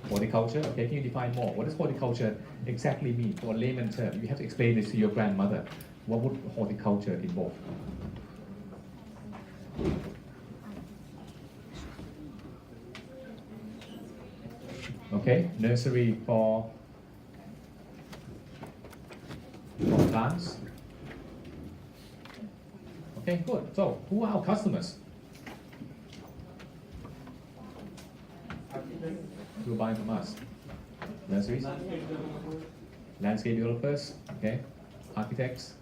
Horticulture, okay, can you define more? What does horticulture exactly mean? For a layman term, you have to explain this to your grandmother. What would horticulture involve? Okay, nursery for plants. Okay, good. So, who are our customers? Who are buying from us? Nurseries, landscape developers, okay, architects.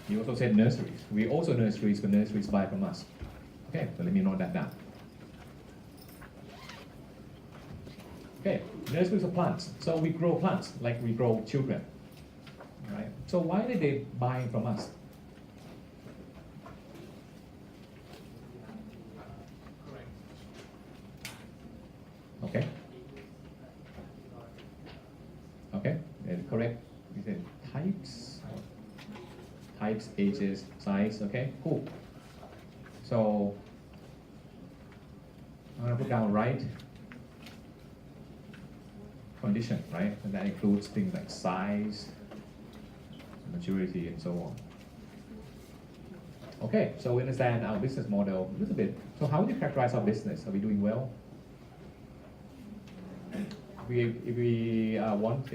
You also said nurseries. We also nurseries, but nurseries buy from us. Okay, so let me note that down. Okay, nurseries of plants. So we grow plants like we grow children, right? So why are they buying from us? Okay. Okay, and correct. You said types, ages, size. Okay, cool. So I'm gonna put down right condition, right? And that includes things like size, maturity, and so on. Okay, so we understand our business model a little bit. So how would you characterize our business? Are we doing well? If we want,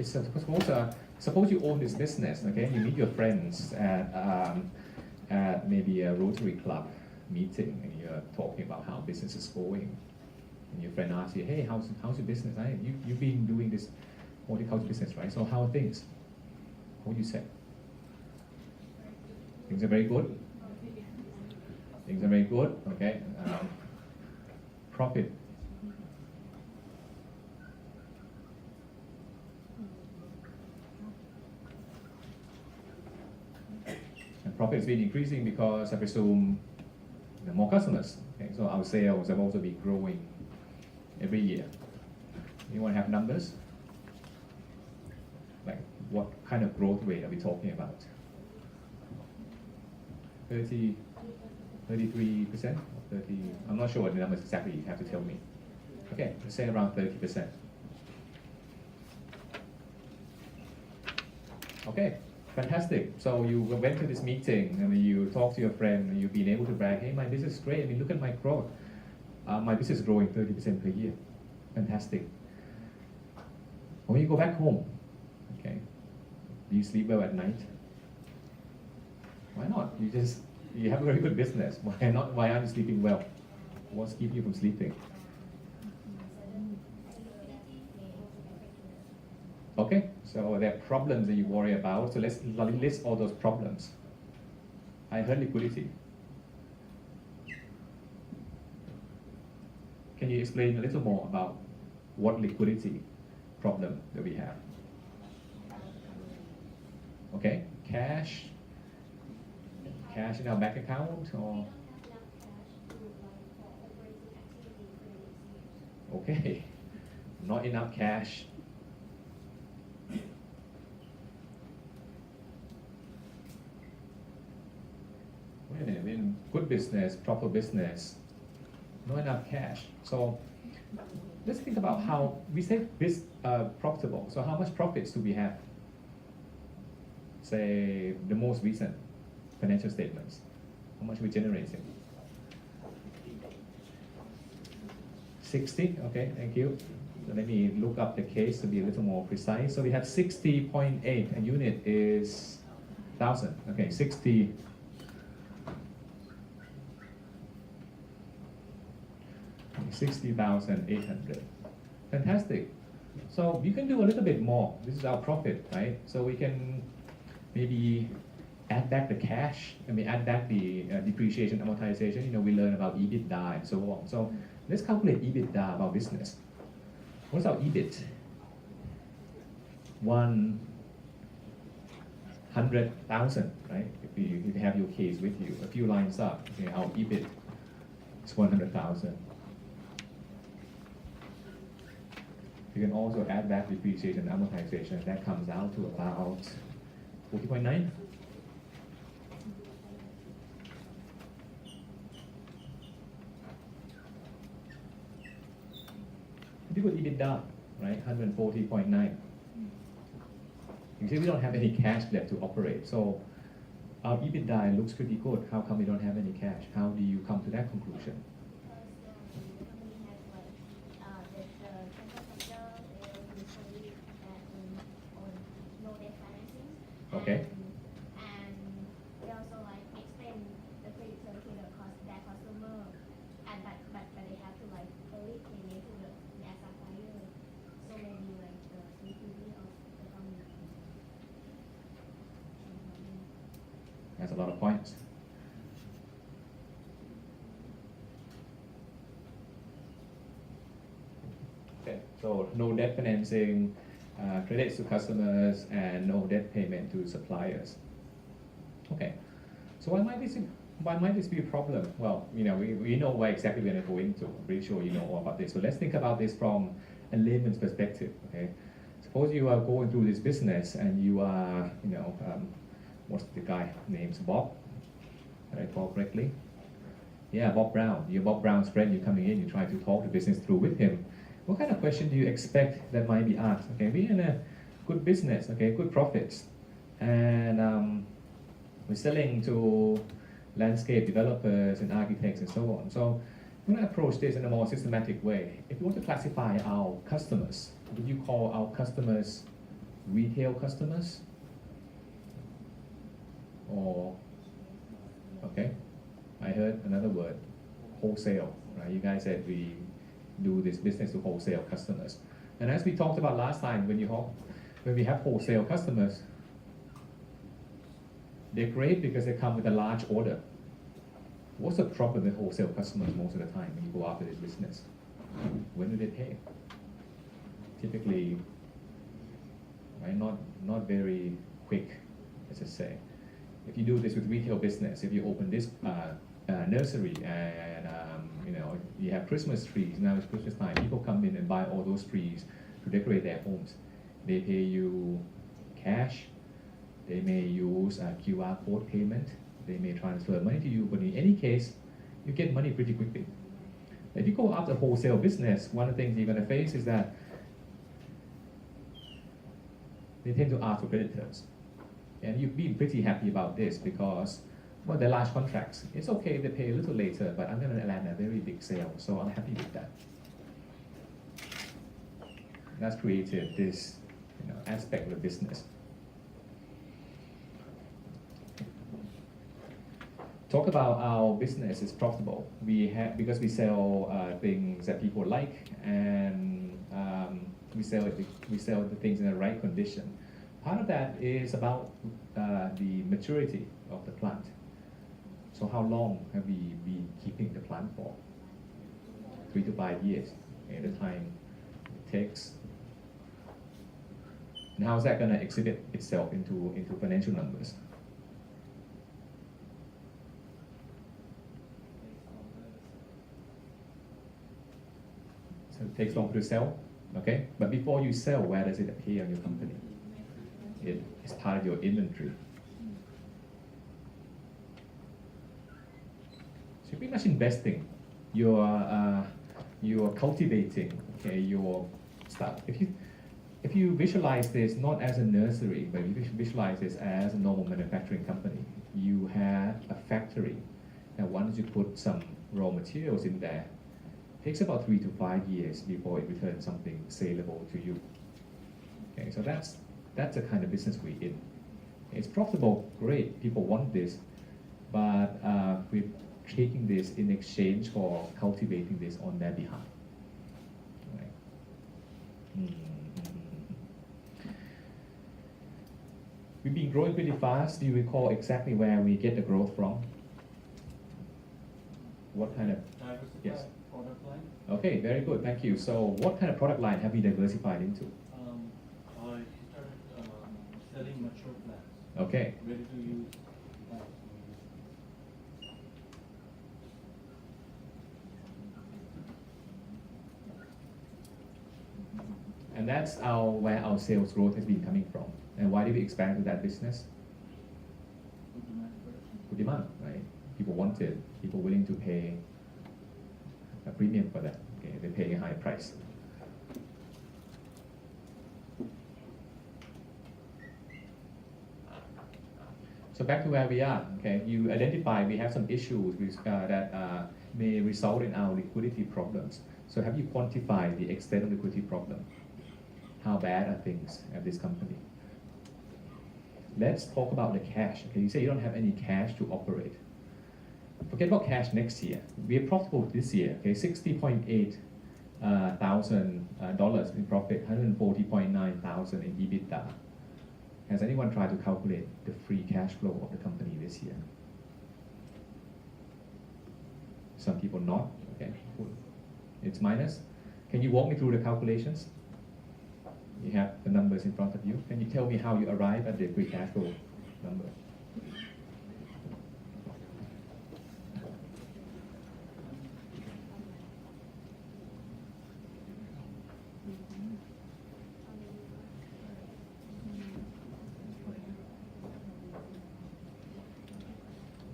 suppose you own this business, okay? You meet your friends at maybe a Rotary Club meeting, and you're talking about how business is going. And your friend asks you, hey, how's your business? You've been doing this horticulture business, right? So how are things? What would you say? Things are very good. Things are very good, okay? Profit. And profit has been increasing because I presume more customers. Okay? So our sales have also been growing every year. You want to have numbers? Like what kind of growth rate are we talking about? 30, 33%? 30, I'm not sure what the numbers exactly, you have to tell me. Okay, let's say around 30%. Okay, fantastic. So you went to this meeting and you talked to your friend and you've been able to brag, hey, my business is great. I mean, look at my growth. My business is growing 30% per year. Fantastic. When you go back home, okay, do you sleep well at night? Why not? You have a very good business. Why not? Why aren't you sleeping well? What's keeping you from sleeping? Okay, so there are problems that you worry about. So let's list all those problems. I heard liquidity. Can you explain a little more about what liquidity problem that we have? Okay, cash in our bank account or? Okay, not enough cash. Wait a minute, I mean, good business, proper business, not enough cash. So let's think about how we say this profitable. So how much profits do we have? Say the most recent financial statements. How much are we generating? 60, okay, thank you. So let me look up the case to be a little more precise. So we have 60.8, a unit is 1,000. Okay, 60,800. Fantastic. So you can do a little bit more. This is our profit, right? So we can maybe add back the cash, add back the depreciation, amortization. We learn about EBITDA and so on. So let's calculate EBITDA of our business. What's our EBIT? 100,000, right? If you have your case with you, a few lines up, okay, our EBIT is 100,000. You can also add back depreciation and amortization. That comes out to about 40.9. good EBITDA, right? 140.9. You see, we don't have any cash left to operate. So our EBITDA looks pretty good. How come we don't have any cash? How do you come to that conclusion? Okay. And they also like extend the credit term to their customer, and but they have to like early payment to their supplier. So maybe like the liquidity of the company. That's a lot of points. Okay, so no debt financing, credits to customers, and no debt payment to suppliers. Okay, so why might this be a problem? Well, we know where exactly we're going to go into. I'm pretty sure you know all about this. So let's think about this from a layman's perspective. Okay, suppose you are going through this business and you are, what's the guy name's Bob? Did I call correctly? Yeah, Bob Brown. You're Bob Brown's friend. You're coming in. You try to talk the business through with him. What kind of question do you expect that might be asked? Okay, we're in a good business. Okay, good profits, and we're selling to landscape developers and architects and so on. So we're going to approach this in a more systematic way. If you want to classify our customers, would you call our customers retail customers? Or, okay, I heard another word, wholesale, right? You guys said we do this business to wholesale customers. And as we talked about last time, when we have wholesale customers, they're great because they come with a large order. What's the problem with wholesale customers most of the time when you go after this business? When do they pay? Typically, right, not very quick, let's just say. If you do this with retail business, if you open this nursery and you have Christmas trees, now it's Christmas time, people come in and buy all those trees to decorate their homes. They pay you cash, they may use a QR code payment, they may transfer money to you, but in any case, you get money pretty quickly. If you go after wholesale business, one of the things you're going to face is that they tend to ask for credit terms. And you'd be pretty happy about this because, well, they're large contracts. It's okay if they pay a little later, but I'm going to land a very big sale, so I'm happy with that. That's created this aspect of the business. Talk about our business is profitable. Because we sell things that people like, and we sell the things in the right condition. Part of that is about the maturity of the plant. So how long have we been keeping the plant for? 3 to 5 years, at the time it takes. And how is that going to exhibit itself into financial numbers? So it takes longer to sell, okay? But before you sell, where does it appear on your company? It is part of your inventory. So you're pretty much investing. You're cultivating, okay, your stuff. If you visualize this not as a nursery, but you visualize this as a normal manufacturing company, you have a factory, and once you put some raw materials in there, it takes about 3 to 5 years before it returns something saleable to you. Okay, so that's the kind of business we're in. It's profitable, great, people want this, but we're taking this in exchange for cultivating this on their behalf. Right. We've been growing pretty fast. Do you recall exactly where we get the growth from? What kind of? Diversified. Yes. Product line. Okay, very good, thank you. So what kind of product line have we diversified into? I started selling mature plants. Okay. Ready to use plants. And that's where our sales growth has been coming from. And why did we expand to that business? Good demand first. Good demand, right? People want it. People willing to pay a premium for that. Okay, they pay a high price. So back to where we are. Okay, you identify we have some issues that may result in our liquidity problems. So have you quantified the extent of liquidity problem? How bad are things at this company? Let's talk about the cash. Okay, you say you don't have any cash to operate. Forget about cash next year. We are profitable this year. Okay, $60.8 thousand dollars in profit, $140.9 thousand in EBITDA. Has anyone tried to calculate the free cash flow of the company this year? Some people not. Okay, it's minus. Can you walk me through the calculations? You have the numbers in front of you. Can you tell me how you arrive at the free cash flow number?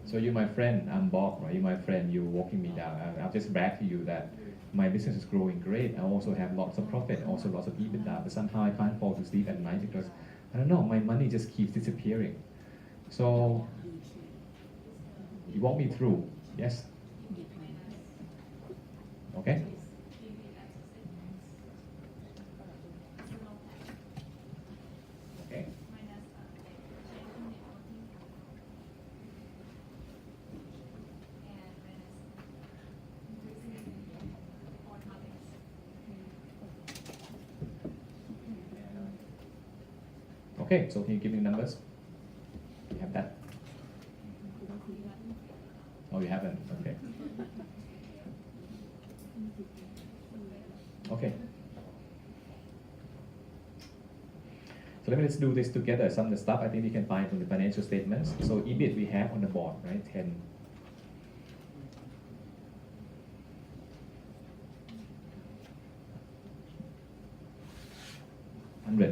So you're my friend, I'm Bob, right? You're my friend, you're walking me down. I'll just brag to you that my business is growing great. I also have lots of profit, also lots of EBITDA, but somehow I can't fall to sleep at night because, I don't know, my money just keeps disappearing. So, you walk me through, yes? Okay? Okay. Okay, so can you give me the numbers? You have that? Oh, you haven't? Okay. Okay. So let's do this together. Some of the stuff I think we can find from the financial statements. So EBIT we have on the board, right? 10.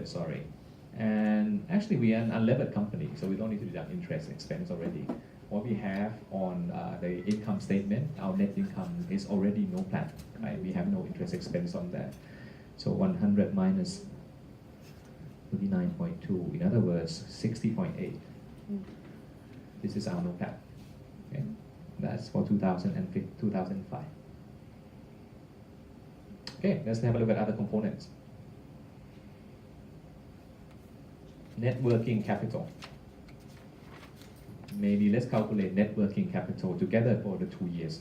Sorry. And actually we are an unlevered company, so we don't need to deduct interest expense already. What we have on the income statement, our net income is already no plan, right? We have no interest expense on that. So 100 minus 39.2, in other words, 60.8. This is our no plan. Okay? That's for 2005. Okay, let's have a look at other components. Net working capital. Maybe let's calculate net working capital together for the 2 years.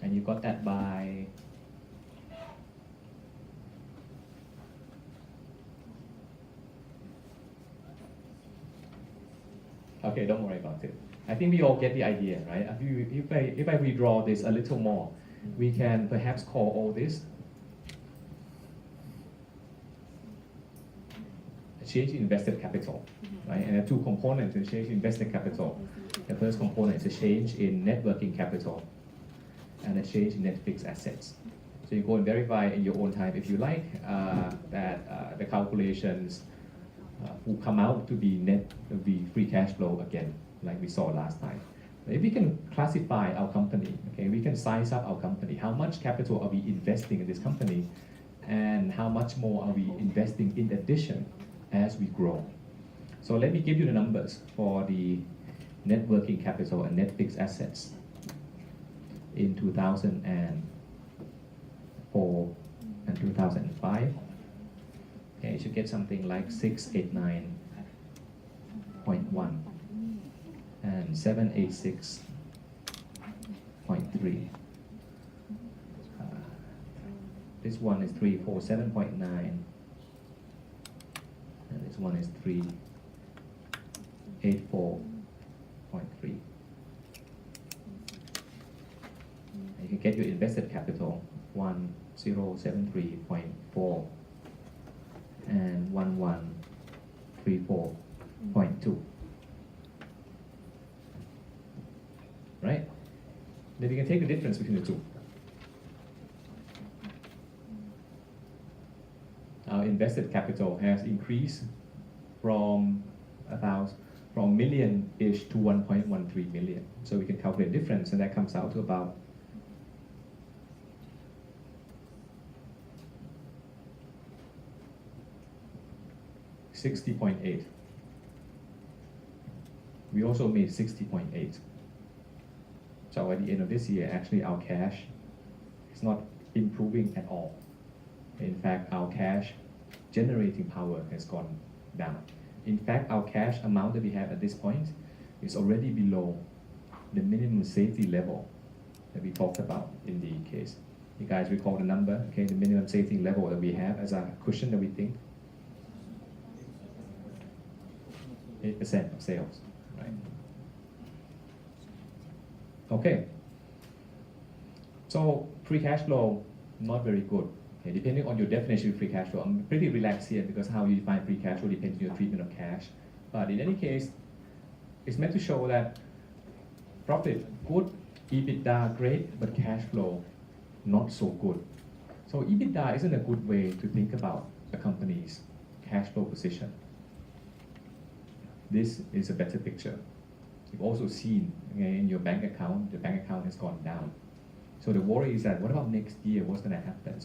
And you got that by okay, don't worry about it. I think we all get the idea, right? If I redraw this a little more, we can perhaps call all this a change in invested capital, right? And there are two components to change in invested capital. The first component is a change in net working capital and a change in net fixed assets. So you go and verify in your own time if you like that the calculations will come out to be free cash flow again, like we saw last time. If we can classify our company, okay, we can size up our company. How much capital are we investing in this company, and how much more are we investing in addition as we grow? So let me give you the numbers for the net working capital and net fixed assets in 2004 and 2005. Okay, you should get something like 689.1 and 786.3. This one is 347.9 and this one is 384.3. You can get your invested capital 1073.4 and 1134.2. Right? Then you can take the difference between the two. Our invested capital has increased from million-ish to 1.13 million. So we can calculate difference, and that comes out to about 60.8. We also made 60.8. So at the end of this year, actually our cash is not improving at all. In fact, our cash generating power has gone down. In fact, our cash amount that we have at this point is already below the minimum safety level that we talked about in the case. You guys recall the number, okay, the minimum safety level that we have as a cushion that we think? 8% of sales, right? Okay. So free cash flow, not very good. Okay, depending on your definition of free cash flow, I'm pretty relaxed here because how you define free cash flow depends on your treatment of cash. But in any case, it's meant to show that profit good, EBITDA great, but cash flow not so good. So EBITDA isn't a good way to think about a company's cash flow position. This is a better picture. You've also seen, okay, in your bank account, the bank account has gone down. So the worry is that what about next year? What's going to happen?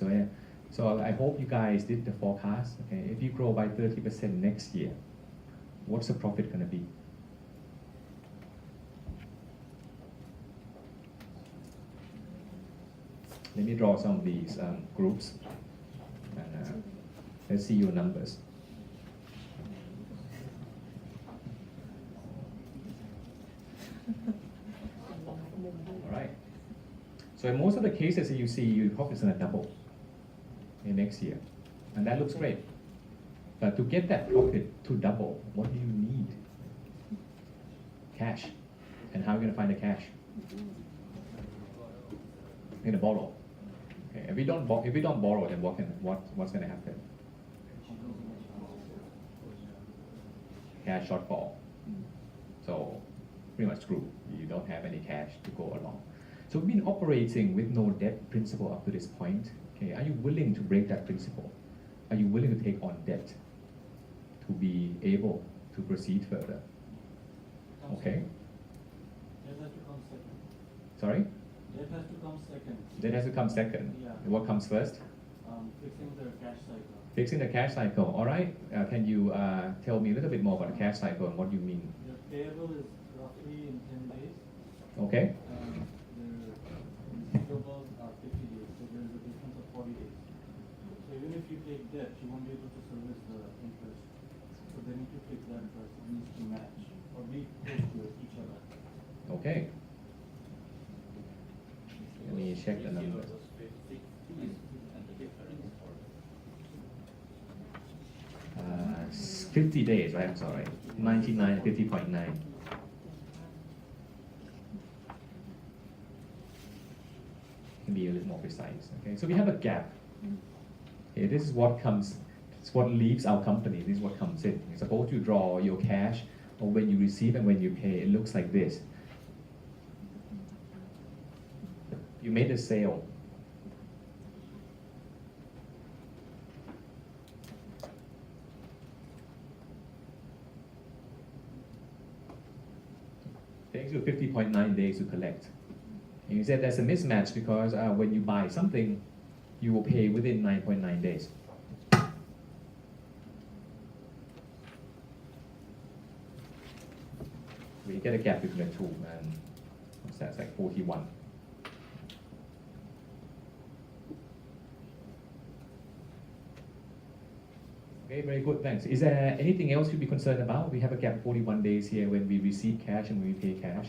So I hope you guys did the forecast. Okay, if you grow by 30% next year, what's the profit going to be? Let me draw some of these groups, and let's see your numbers. All right. So in most of the cases that you see, your profit is going to double in next year, and that looks great. But to get that profit to double, what do you need? Cash. And how are you going to find the cash? You're going to borrow. Okay. If we don't borrow, then what's going to happen? Cash shortfall. So pretty much screwed. You don't have any cash to go along. So we've been operating with no debt principle up to this point. Okay, are you willing to break that principle? Are you willing to take on debt to be able to proceed further? Okay. Debt has to come second. Sorry? Debt has to come second. Debt has to come second. Yeah. What comes first? Fixing the cash cycle. Fixing the cash cycle. All right. Can you tell me a little bit more about the cash cycle and what you mean? Your payable is roughly in 10 days. Okay. The receivables are 50 days, so there is a difference of 40 days. So even if you take debt, you won't be able to service the interest. So they need to fix that first. It needs to match or be close to each other. Okay. Let me check the numbers. 50 days, right? I'm sorry. 99, 50.9. Can be a little more precise. Okay, so we have a gap. Okay, this is what comes. It's what leaves our company. This is what comes in. Suppose you draw your cash, or when you receive and when you pay, it looks like this. You made a sale. Takes you 50.9 days to collect. And you said there's a mismatch because when you buy something, you will pay within 9.9 days. We get a gap between the two, and what's that? It's like 41. Okay, very good, thanks. Is there anything else you'd be concerned about? We have a gap 41 days here when we receive cash and when we pay cash.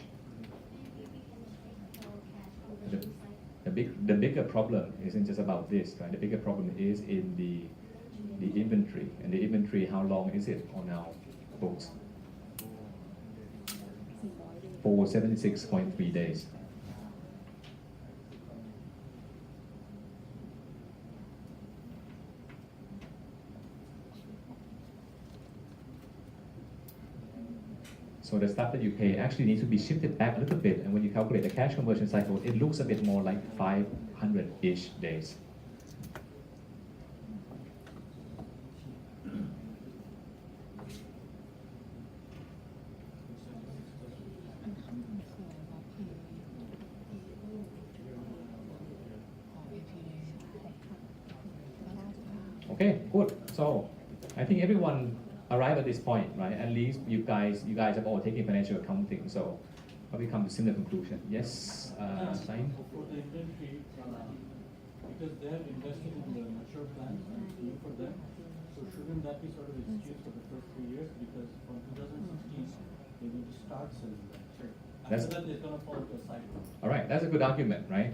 The bigger problem isn't just about this, right? The bigger problem is in the inventory. And the inventory, how long is it on our books? For 76.3 days. So the stuff that you pay actually needs to be shifted back a little bit, and when you calculate the cash conversion cycle, it looks a bit more like 500-ish days. Okay, good. So I think everyone arrive at this point, right? At least you guys have all taken financial accounting, so probably come to similar conclusion. Yes, Sain? For the inventory, because they have invested in the mature plants and it's new for them, so shouldn't that be sort of excused for the first 3 years? Because from 2016, they will start selling them. So That's- after that, it's gonna fall into a cycle. All right, that's a good argument, right?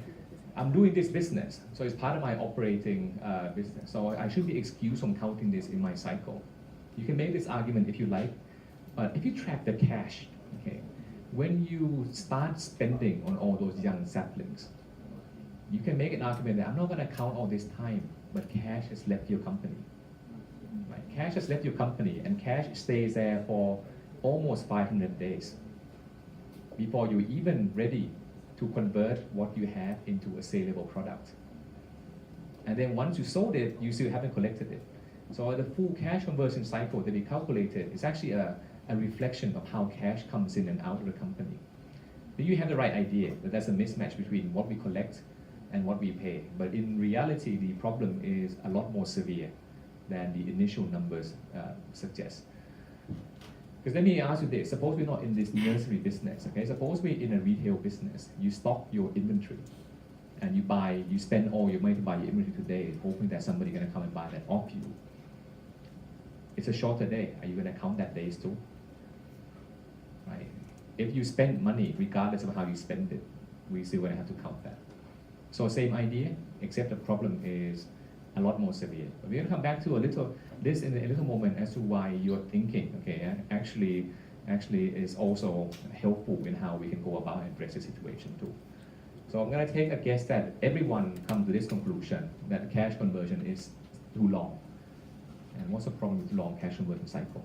I'm doing this business, so it's part of my operating business. So I should be excused from counting this in my cycle. You can make this argument if you like, but if you track the cash, okay, when you start spending on all those young saplings, you can make an argument that I'm not going to count all this time, but cash has left your company. Right? Cash has left your company, and cash stays there for almost 500 days before you're even ready to convert what you have into a saleable product. And then once you sold it, you still haven't collected it. So the full cash conversion cycle that we calculated is actually a reflection of how cash comes in and out of the company. Then you have the right idea that there's a mismatch between what we collect and what we pay. But in reality, the problem is a lot more severe than the initial numbers suggest. Because let me ask you this, suppose we're not in this nursery business, okay? Suppose we're in a retail business, you stock your inventory and you spend all your money to buy your inventory today, hoping that somebody's gonna come and buy that off you. It's a shorter day, are you gonna count that days too? Right? If you spend money, regardless of how you spend it, we still gonna have to count that. So same idea, except the problem is a lot more severe. But we're gonna come back to this in a little moment as to why your thinking, okay, actually is also helpful in how we can go about and address the situation too. So I'm gonna take a guess that everyone come to this conclusion that cash conversion is too long. And what's the problem with long cash conversion cycle?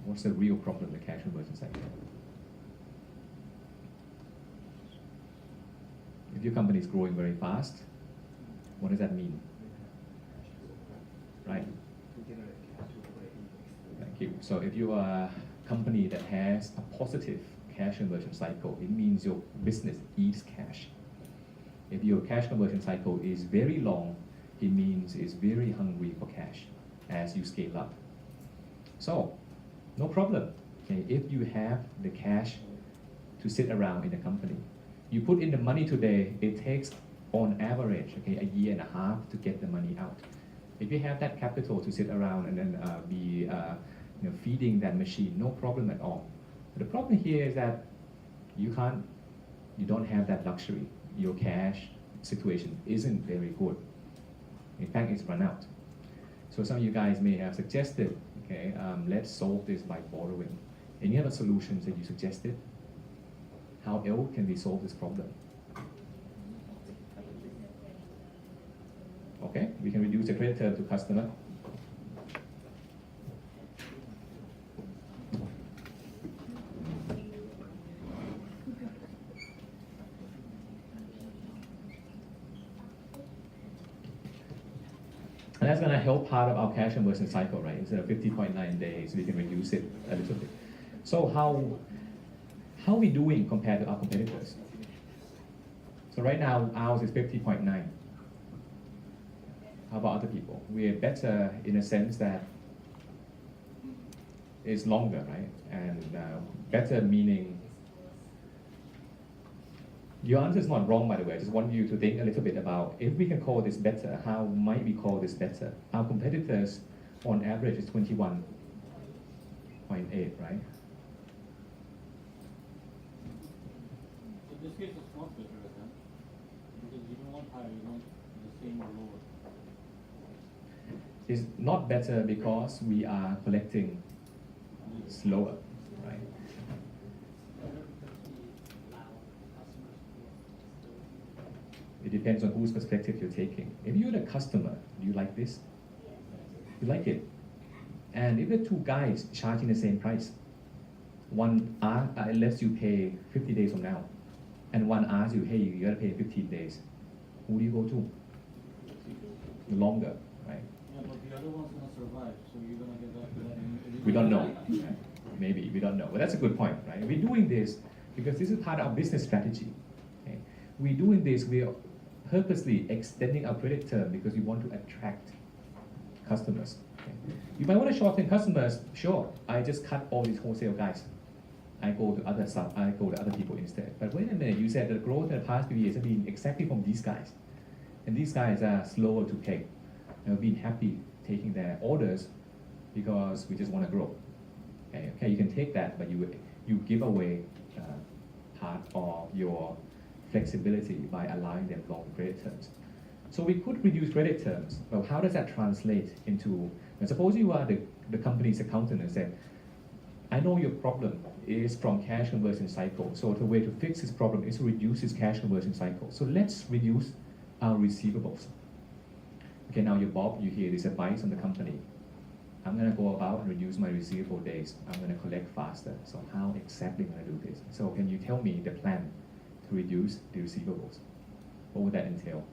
What's the real problem with cash conversion cycle? If your company is growing very fast, what does that mean? Right. Thank you. So if you are a company that has a positive cash conversion cycle, it means your business eats cash. If your cash conversion cycle is very long, it means it's very hungry for cash as you scale up. So, no problem. Okay, if you have the cash to sit around in the company, you put in the money today, it takes on average, okay, a year and a half to get the money out. If you have that capital to sit around and then be feeding that machine, no problem at all. But the problem here is that you don't have that luxury. Your cash situation isn't very good. In fact, it's run out. So some of you guys may have suggested, okay, let's solve this by borrowing. Any other solutions that you suggested? How else can we solve this problem? Okay, we can reduce the credit term to customer. And that's going to help part of our cash conversion cycle, right? Instead of 50.9 days, we can reduce it a little bit. So how are we doing compared to our competitors? So right now, ours is 50.9. How about other people? We're better in a sense that it's longer, right? And better meaning, your answer is not wrong, by the way. I just want you to think a little bit about, if we can call this better, how might we call this better? Our competitors, on average, is 21.8, right? In this case, it's not better than, because you don't want higher, you want the same or lower. It's not better because we are collecting slower, right? It depends on whose perspective you're taking. If you're the customer, do you like this? You like it. And if the two guys charging the same price, one lets you pay 50 days from now, and one asks you, hey, you gotta pay 15 days. Who do you go to? The longer, right? Yeah, but the other one's gonna survive, so you're gonna get back to that. We don't know. Maybe, we don't know. But that's a good point, right? We're doing this because this is part of our business strategy. Okay? We're doing this, we are purposely extending our credit term because we want to attract customers. Okay. You might want to shorten customers. Sure, I just cut all these wholesale guys. I go to other people instead. But wait a minute, you said the growth in the past few years has been exactly from these guys. And these guys are slower to pay. And we've been happy taking their orders because we just want to grow. Okay, you can take that, but you give away part of your flexibility by allowing them long credit terms. So we could reduce credit terms. Well, how does that translate into, and suppose you are the company's accountant and said, I know your problem is from cash conversion cycle. So the way to fix this problem is to reduce this cash conversion cycle. So let's reduce our receivables. Okay, now you're Bob, you hear this advice on the company. I'm gonna go about and reduce my receivable days. I'm gonna collect faster. So how exactly am I gonna do this? So can you tell me the plan to reduce the receivables? What would that entail?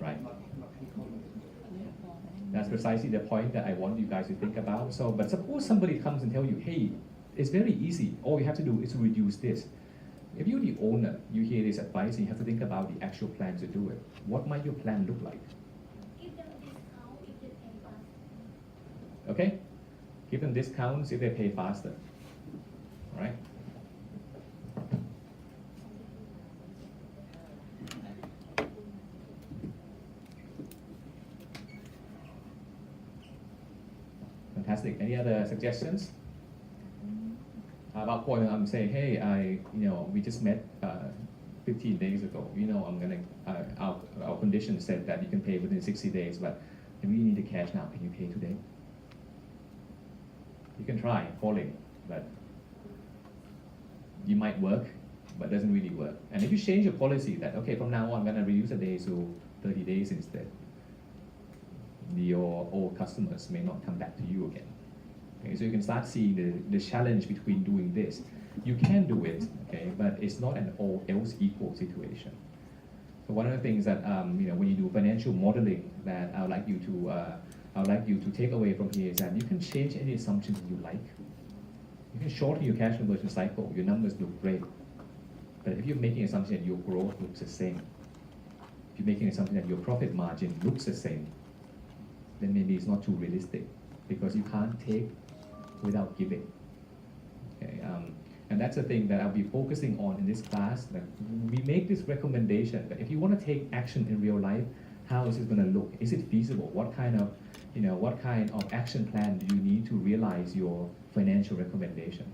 Right. That's precisely the point that I want you guys to think about. So, but suppose somebody comes and tell you, hey, it's very easy. All you have to do is reduce this. If you're the owner, you hear this advice and you have to think about the actual plan to do it. What might your plan look like? Give them a discount if they pay faster. Okay? Give them discounts if they pay faster. All right? Fantastic. Any other suggestions? About point, I'm saying, hey, we just met 15 days ago. Our condition said that you can pay within 60 days, but I really need the cash now. Can you pay today? You can try calling, but you might work, but doesn't really work. And if you change your policy that, okay, from now on, I'm gonna reduce the days to 30 days instead, your old customers may not come back to you again. Okay, so you can start seeing the challenge between doing this. You can do it, okay, but it's not an all else equal situation. So one of the things that when you do financial modeling that I would like you to take away from here is that you can change any assumptions you like. You can shorten your cash conversion cycle. Your numbers look great, but if you're making an assumption that your growth looks the same, if you're making an assumption that your profit margin looks the same, then maybe it's not too realistic because you can't take without giving. Okay, and that's the thing that I'll be focusing on in this class. That we make this recommendation that if you want to take action in real life, how is it going to look? Is it feasible? What kind of action plan do you need to realize your financial recommendation?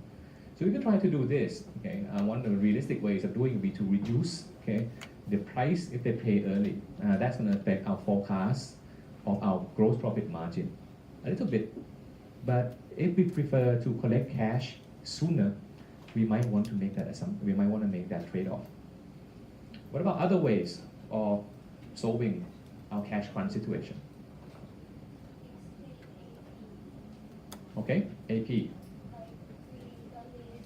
So we can try to do this. Okay, one of the realistic ways of doing it would be to reduce the price if they pay early. That's going to affect our forecast of our gross profit margin a little bit. But if we prefer to collect cash sooner, we might want to make that assumption. We might want to make that trade-off. What about other ways of solving our cash crunch situation? Okay, AP. Like we always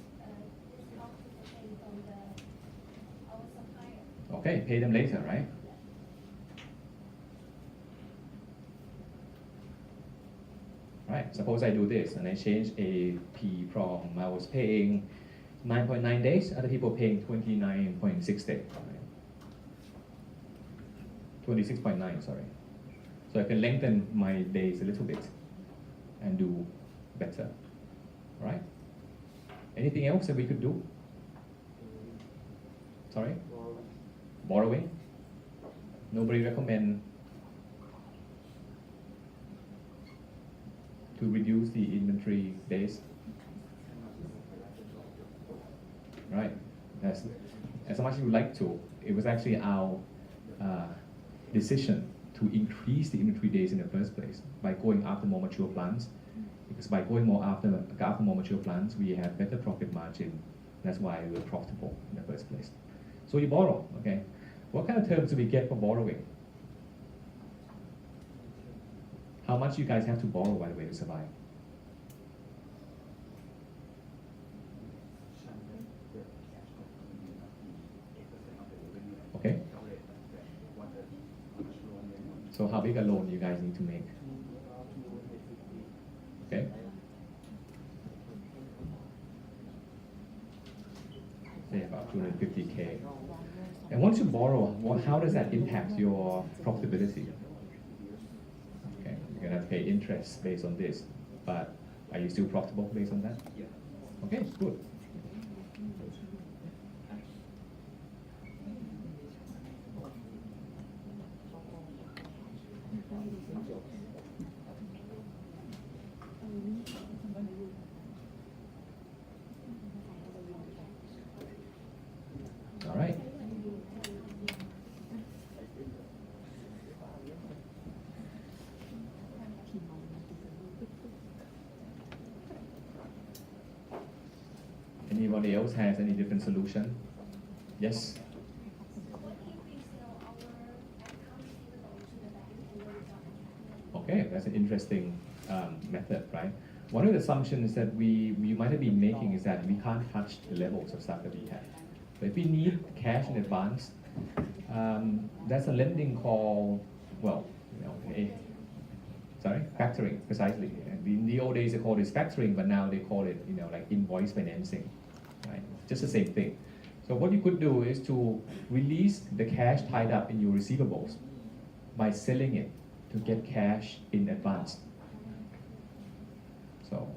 discount to pay from our supplier. Okay, pay them later, right? Right, suppose I do this and I change AP from I was paying 9.9 days, other people paying 29.6 days. 26.9, sorry. So I can lengthen my days a little bit and do better, right? Anything else that we could do? Sorry? Borrowing? Nobody recommend to reduce the inventory days? Right, as much as we like to, it was actually our decision to increase the inventory days in the first place by going after more mature plants. Because by going after more mature plants, we have better profit margin. That's why we're profitable in the first place. So you borrow, okay? What kind of terms do we get for borrowing? How much you guys have to borrow, by the way, to survive? Okay. So how big a loan you guys need to make? Okay. 250K. And once you borrow, how does that impact your profitability? Okay, you're gonna pay interest based on this, but are you still profitable based on that? Okay, good. All right. Anybody else has any different solution? Yes? What if we sell our account receivable to the bank and then we got a cash? Okay, that's an interesting method, right? One of the assumptions that we might have been making is that we can't touch the levels of stuff that we have. But if we need cash in advance, that's a lending called, well, factoring, precisely. And in the old days they called it factoring, but now they call it, like invoice financing, right? Just the same thing. So what you could do is to release the cash tied up in your receivables by selling it to get cash in advance. So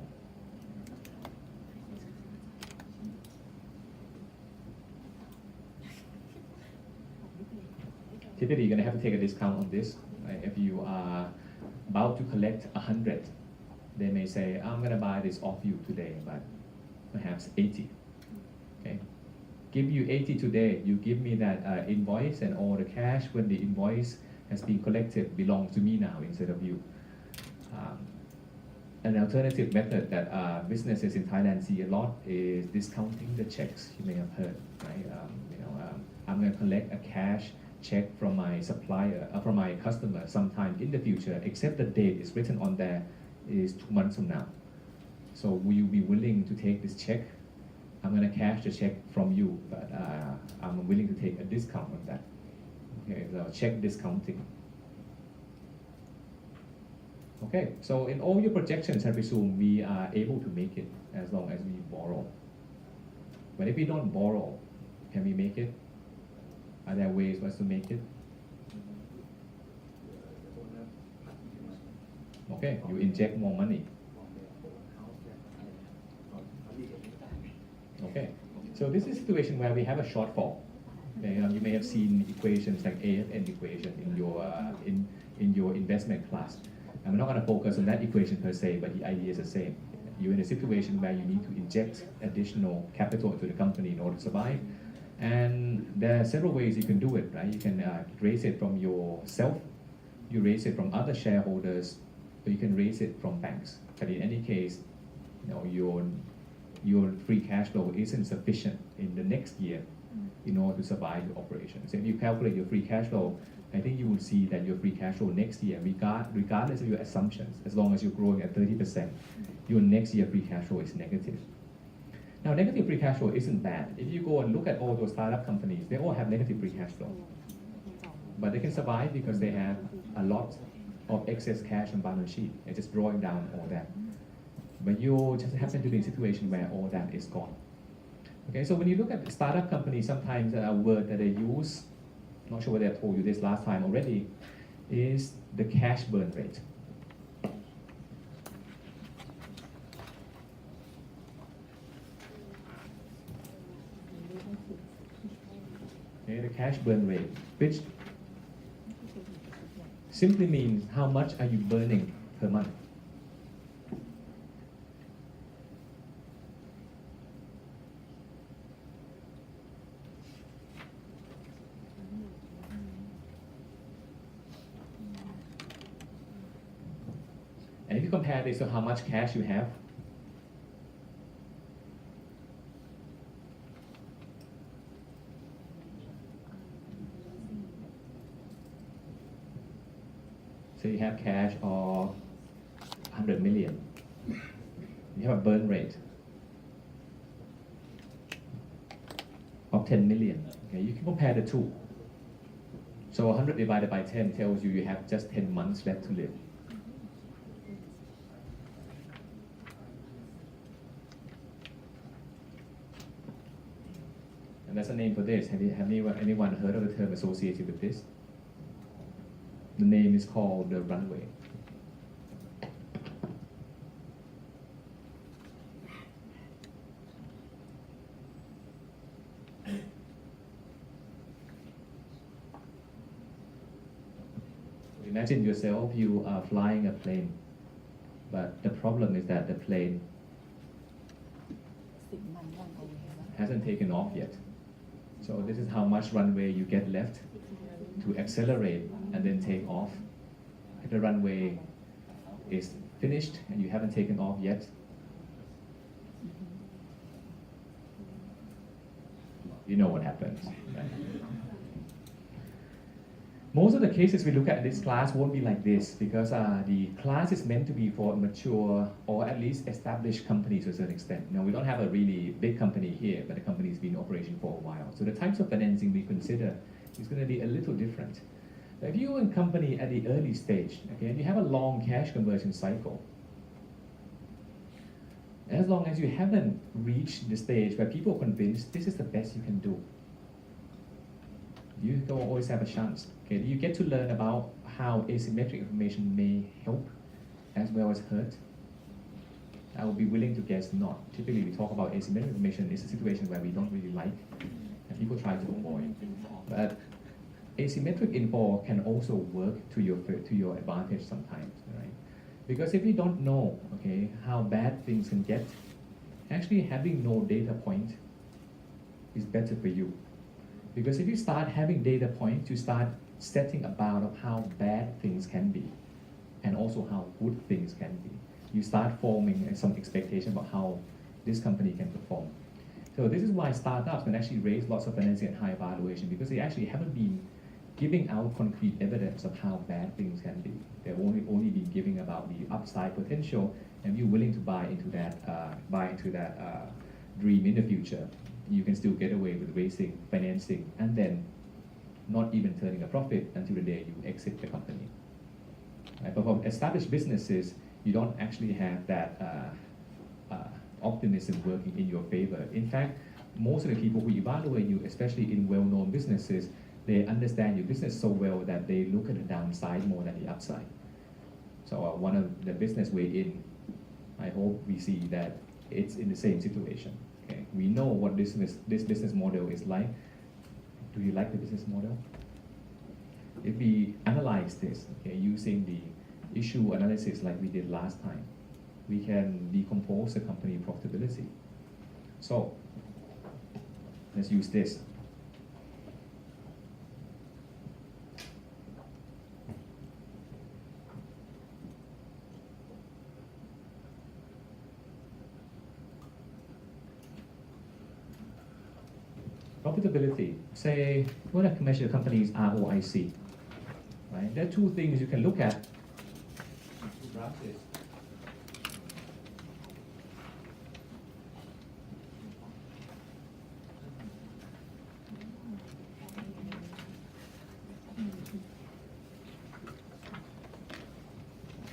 typically you're going to have to take a discount on this. Right? If you are about to collect 100, they may say, I'm going to buy this off you today, but perhaps 80. Okay? Give you 80 today, you give me that invoice, and all the cash when the invoice has been collected belongs to me now instead of you. An alternative method that businesses in Thailand see a lot is discounting the checks. You may have heard, right? I'm going to collect a cash check from my supplier, from my customer sometime in the future, except the date is written on there is 2 months from now. So will you be willing to take this check? I'm going to cash the check from you, but I'm willing to take a discount on that. Okay, so check discounting. Okay, so in all your projections, I presume we are able to make it as long as we borrow. But if we don't borrow, can we make it? Are there ways for us to make it? Okay, you inject more money. Okay, so this is a situation where we have a shortfall. Okay, you may have seen equations like AFN equation in your investment class. I'm not going to focus on that equation per se, but the idea is the same. You're in a situation where you need to inject additional capital into the company in order to survive. And there are several ways you can do it, right? You can raise it from yourself, you raise it from other shareholders, or you can raise it from banks. But in any case, your free cash flow isn't sufficient in the next year in order to survive your operations. So if you calculate your free cash flow, I think you will see that your free cash flow next year, regardless of your assumptions, as long as you're growing at 30%, your next year free cash flow is negative. Now, negative free cash flow isn't bad. If you go and look at all those startup companies, they all have negative free cash flow. But they can survive because they have a lot of excess cash on balance sheet. They're just drawing down all that. But you just happen to be in a situation where all that is gone. Okay, so when you look at startup companies, sometimes a word that they use, I'm not sure whether I told you this last time already, is the cash burn rate. Okay, the cash burn rate, which simply means how much are you burning per month. And if you compare this to how much cash you have, so you have cash of 100 million. You have a burn rate of 10 million. Okay, you can compare the two. So 100 divided by 10 tells you have just 10 months left to live. And that's a name for this. Have anyone heard of the term associated with this? The name is called the runway. Imagine yourself, you are flying a plane, but the problem is that the plane hasn't taken off yet. So this is how much runway you get left to accelerate and then take off. If the runway is finished and you haven't taken off yet, you know what happens. Right? Most of the cases we look at in this class won't be like this because the class is meant to be for mature or at least established companies to a certain extent. Now, we don't have a really big company here, but the company's been in operation for a while. So the types of financing we consider is going to be a little different. But if you're in a company at the early stage, okay, and you have a long cash conversion cycle, as long as you haven't reached the stage where people are convinced this is the best you can do, you don't always have a chance. Okay, you get to learn about how asymmetric information may help as well as hurt. I will be willing to guess not. Typically, we talk about asymmetric information is a situation where we don't really like, and people try to avoid. But asymmetric info can also work to your advantage sometimes, right? Because if you don't know, okay, how bad things can get, actually having no data point is better for you. Because if you start having data points, you start setting a bound of how bad things can be and also how good things can be. You start forming some expectation about how this company can perform. So this is why startups can actually raise lots of financing at high valuation because they actually haven't been giving out concrete evidence of how bad things can be. They've only been giving about the upside potential, and you're willing to buy into that dream in the future. You can still get away with raising financing and then not even turning a profit until the day you exit the company. Right? But for established businesses, you don't actually have that optimism working in your favor. In fact, most of the people who evaluate you, especially in well-known businesses, they understand your business so well that they look at the downside more than the upside. So one of the business we're in, I hope we see that it's in the same situation. Okay, we know what this business model is like. Do you like the business model? If we analyze this, okay, using the issue analysis like we did last time, we can decompose the company profitability. So let's use this. Profitability, say, we want to measure the company's ROIC, right? There are two things you can look at. Two branches.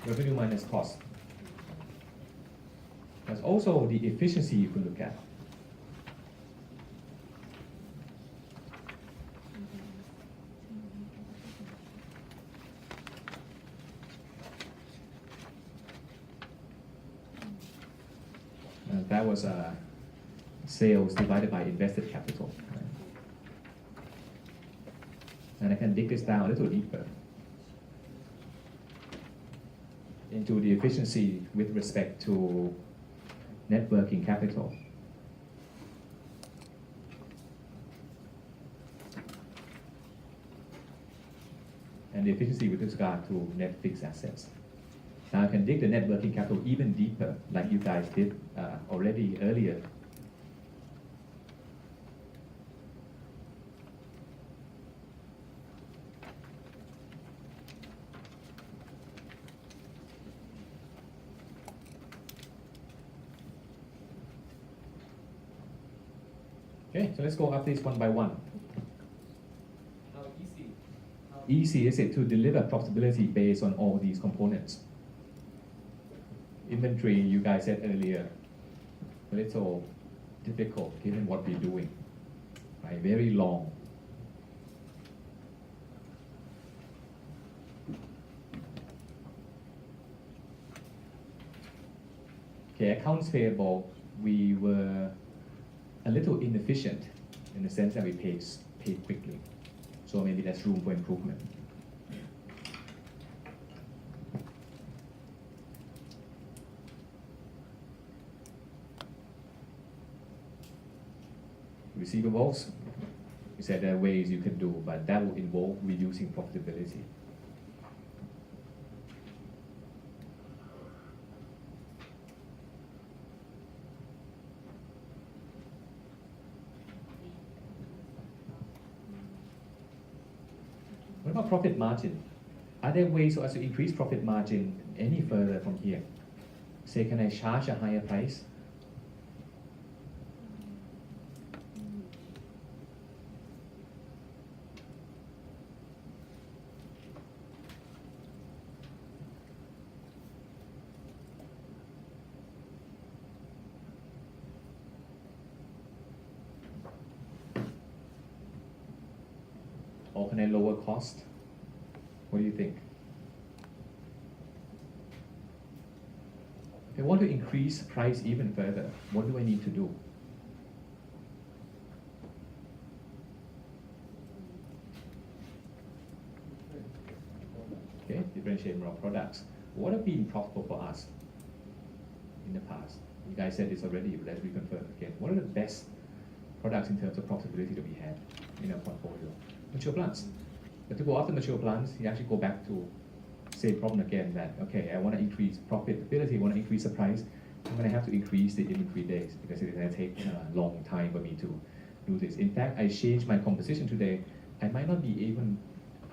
Revenue minus cost. There's also the efficiency you can look at. That was sales divided by invested capital. Right? And I can dig this down a little deeper into the efficiency with respect to net working capital. And the efficiency with regard to net fixed assets. Now I can dig the net working capital even deeper, like you guys did already earlier. Okay, so let's go up these one by one. How easy is it to deliver profitability based on all these components? Inventory, you guys said earlier, a little difficult given what we're doing. right? Very long. Okay, accounts payable, we were a little inefficient in the sense that we paid quickly. So maybe there's room for improvement. Receivables, we said there are ways you can do, but that will involve reducing profitability. What about profit margin? Are there ways for us to increase profit margin any further from here? Say, can I charge a higher price? Or can I lower cost? What do you think? If I want to increase price even further, what do I need to do? Okay, differentiate more products. What have been profitable for us in the past? You guys said this already, but let's reconfirm again. What are the best products in terms of profitability that we have in our portfolio? Mature plants. But to go after mature plants, you actually go back to same problem again that, okay, I want to increase profitability, I want to increase the price, I'm going to have to increase the inventory days because it's going to take a long time for me to do this. In fact, I changed my composition today. I might not even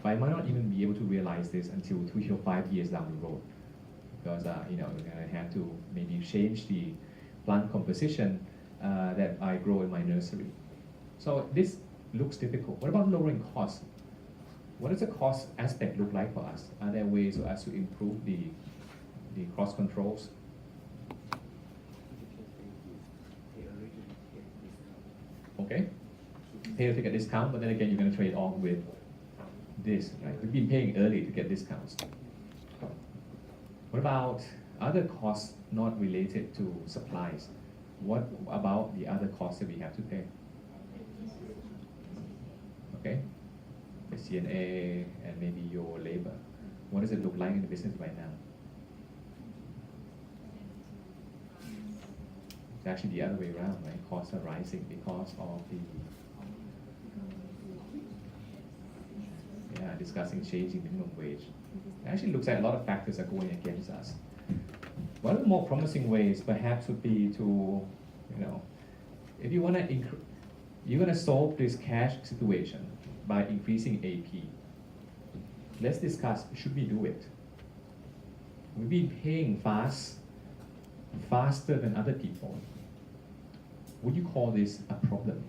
be able to realize this until 3 or 5 years down the road because you're going to have to maybe change the plant composition that I grow in my nursery. So this looks difficult. What about lowering costs? What does the cost aspect look like for us? Are there ways for us to improve the cost controls? Okay, pay to get discount, but then again you're going to trade off with this, right? We've been paying early to get discounts. What about other costs not related to supplies? What about the other costs that we have to pay? Okay, SG&A and maybe your labor. What does it look like in the business right now? It's actually the other way around, right? Costs are rising because of discussing changing minimum wage. It actually looks like a lot of factors are going against us. One of the more promising ways perhaps would be to, if you want to you're going to solve this cash situation by increasing AP. Let's discuss, should we do it? We've been paying faster than other people. Would you call this a problem?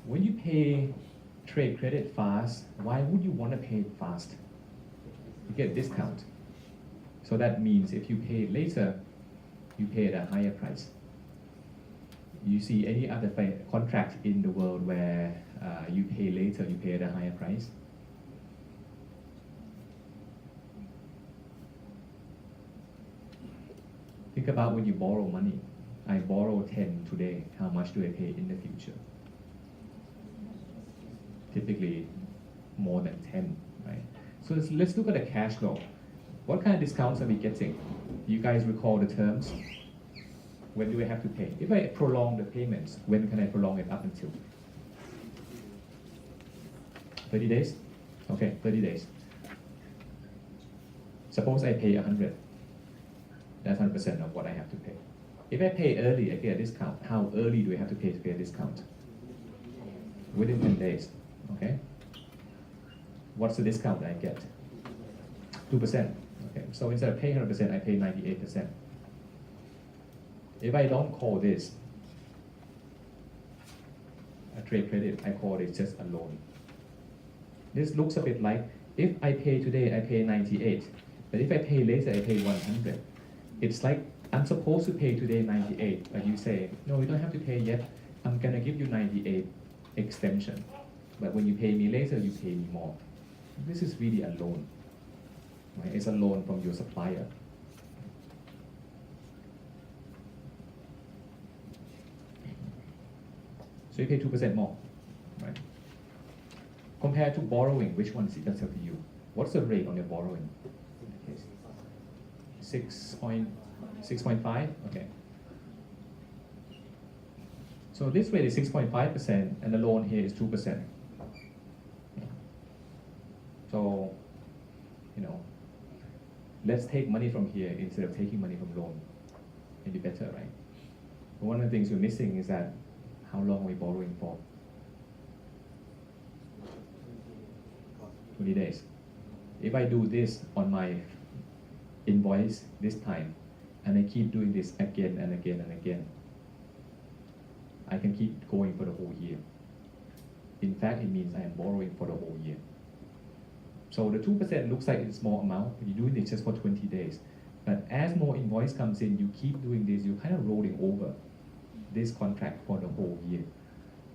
When you pay trade credit fast, why would you want to pay it fast? You get a discount. So that means if you pay it later, you pay at a higher price. You see any other contract in the world where you pay later, you pay at a higher price? Think about when you borrow money. I borrow 10 today, how much do I pay in the future? Typically more than 10, right? So let's look at the cash flow. What kind of discounts are we getting? Do you guys recall the terms? When do I have to pay? If I prolong the payments, when can I prolong it up until? 30 days? Okay, 30 days. Suppose I pay 100. That's 100% of what I have to pay. If I pay early, I get a discount. How early do I have to pay a discount? Within 10 days, okay? What's the discount I get? 2%. Okay, so instead of paying 100%, I pay 98%. If I don't call this a trade credit, I call it just a loan. This looks a bit like if I pay today, I pay 98, but if I pay later, I pay 100. It's like I'm supposed to pay today 98, but you say, no, you don't have to pay yet. I'm gonna give you 98 extension. But when you pay me later, you pay me more. This is really a loan. Right? It's a loan from your supplier. So you pay 2% more, right? Compared to borrowing, which one is it better for you? What's the rate on your borrowing? 6.5? Okay. So this rate is 6.5% and the loan here is 2%. So, let's take money from here instead of taking money from loan. Maybe better, right? But one of the things we're missing is that how long are we borrowing for? 20 days. If I do this on my invoice this time, and I keep doing this again and again and again, I can keep going for the whole year. In fact, it means I am borrowing for the whole year. So the 2% looks like it's a small amount, but you're doing it just for 20 days. But as more invoice comes in, you keep doing this, you're kind of rolling over this contract for the whole year.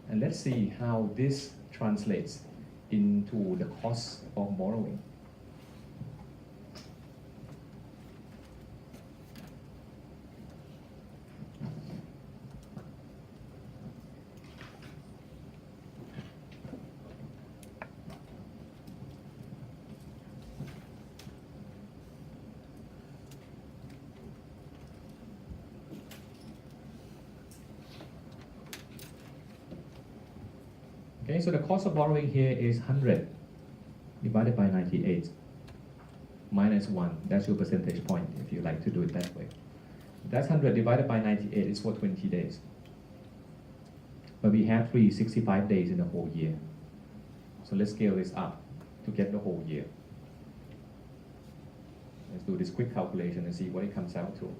And let's see how this translates into the cost of borrowing. Okay, so the cost of borrowing here is 100 divided by 98 minus 1. That's your percentage point if you like to do it that way. That's 100 divided by 98 is for 20 days. But we have 365 days in the whole year. So let's scale this up to get the whole year. Let's do this quick calculation and see what it comes out to.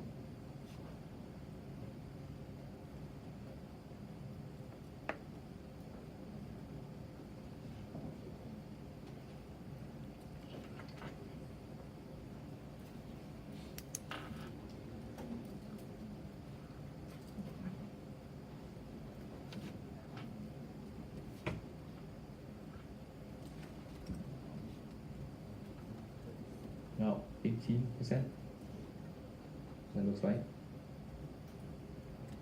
Now, 18%. That looks right.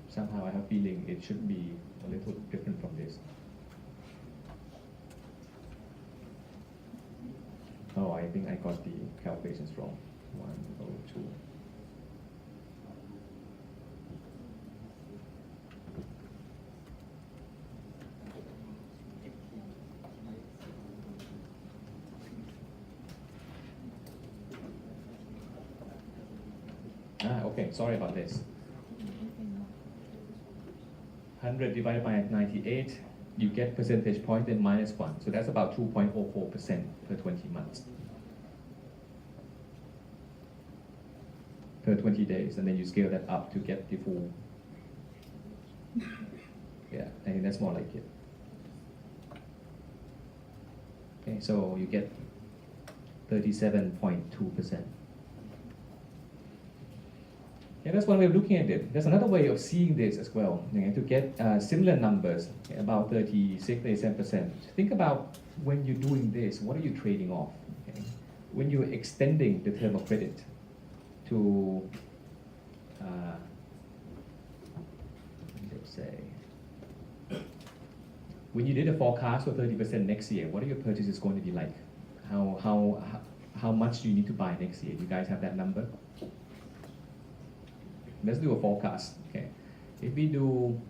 Somehow I have a feeling it should be a little different from this. Oh, I think I got the calculations wrong. 102. Okay, sorry about this. 100 divided by 98, you get percentage point, then minus 1. So that's about 2.04% per 20 months. Per 20 days, and then you scale that up to get the full. Yeah, I think that's more like it. Okay, so you get 37.2%. Yeah, that's one way of looking at it. There's another way of seeing this as well, to get similar numbers, about 36, 37%. Think about when you're doing this, what are you trading off? Okay? When you're extending the term of credit to, let's say, when you did a forecast for 30% next year, what are your purchases going to be like? How much do you need to buy next year? Do you guys have that number? Let's do a forecast. Okay, if we do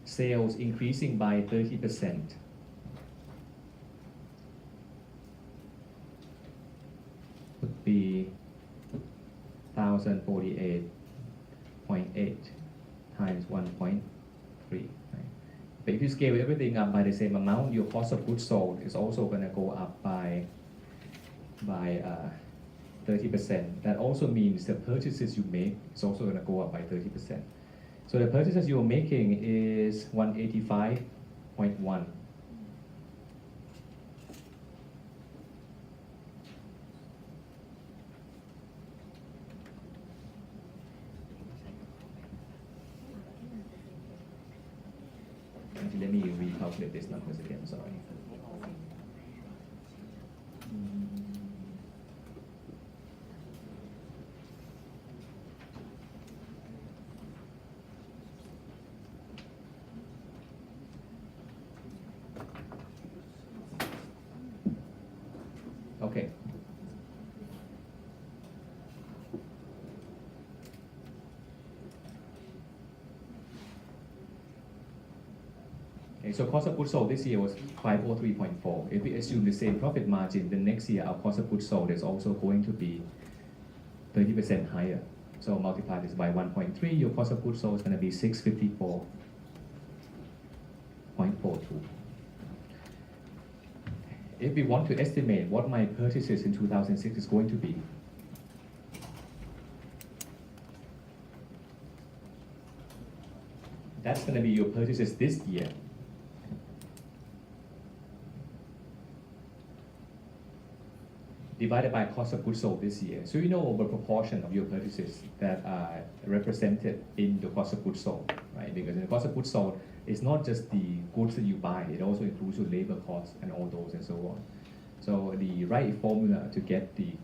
sales increasing by 30%, would be 1,048.8 times 1.3. Right? But if you scale everything up by the same amount, your cost of goods sold is also going to go up by 30%. That also means the purchases you make is also going to go up by 30%. So the purchases you're making is 185.1. calculate these numbers again, sorry. Okay. Okay, so cost of goods sold this year was 503.4. If we assume the same profit margin, then next year our cost of goods sold is also going to be 30% higher. So multiply this by 1.3, your cost of goods sold is going to be 654.42. If we want to estimate what my purchases in 2006 is going to be, that's going to be your purchases this year. Divided by cost of goods sold this year. So you know what proportion of your purchases that are represented in the cost of goods sold, right? Because in the cost of goods sold, it's not just the goods that you buy, it also includes your labor costs and all those and so on. So the right formula to get the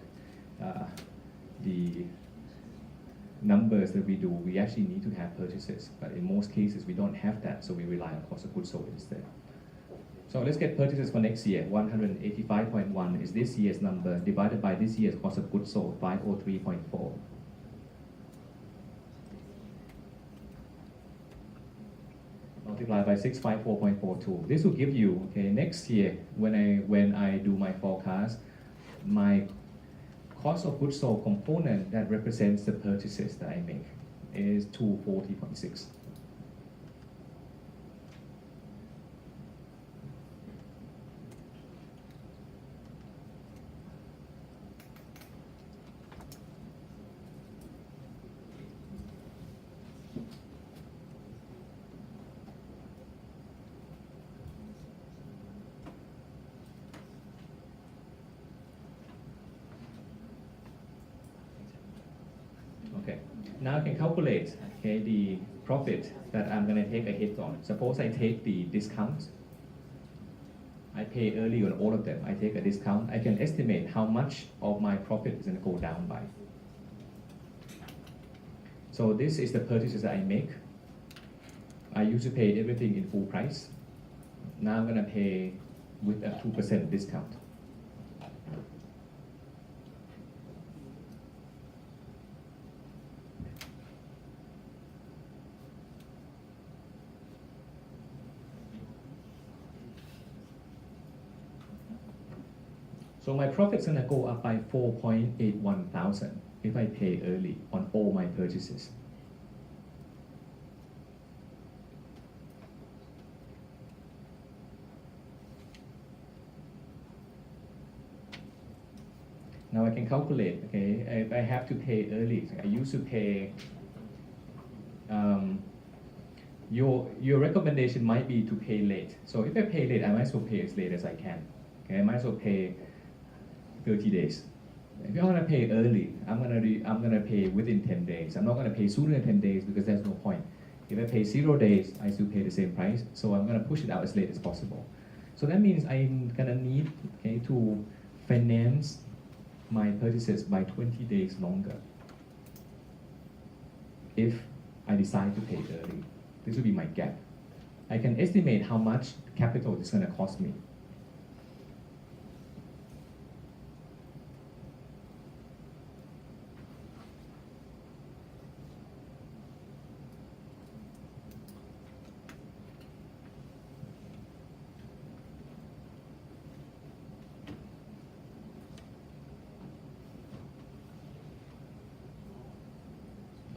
numbers that we do, we actually need to have purchases, but in most cases we don't have that, so we rely on cost of goods sold instead. So let's get purchases for next year. 185.1 is this year's number divided by this year's cost of goods sold, 503.4. Multiply by 654.42. This will give you, okay, next year when I do my forecast, my cost of goods sold component that represents the purchases that I make is 240.6. Okay, now I can calculate, okay, the profit that I'm going to take a hit on. Suppose I take the discount. I pay early on all of them. I take a discount. I can estimate how much of my profit is going to go down by. So this is the purchases that I make. I used to pay everything in full price. Now I'm going to pay with a 2% discount. So my profit's gonna go up by 4.81 thousand if I pay early on all my purchases. Now I can calculate, okay, if I have to pay early, I used to pay, your recommendation might be to pay late. So if I pay late, I might as well pay as late as I can. Okay, I might as well pay 30 days. If I want to pay early, I'm gonna pay within 10 days. I'm not gonna pay sooner than 10 days because there's no point. If I pay 0 days, I still pay the same price. So I'm gonna push it out as late as possible. So that means I'm gonna need, okay, to finance my purchases by 20 days longer if I decide to pay early. This will be my gap. I can estimate how much capital it's gonna cost me.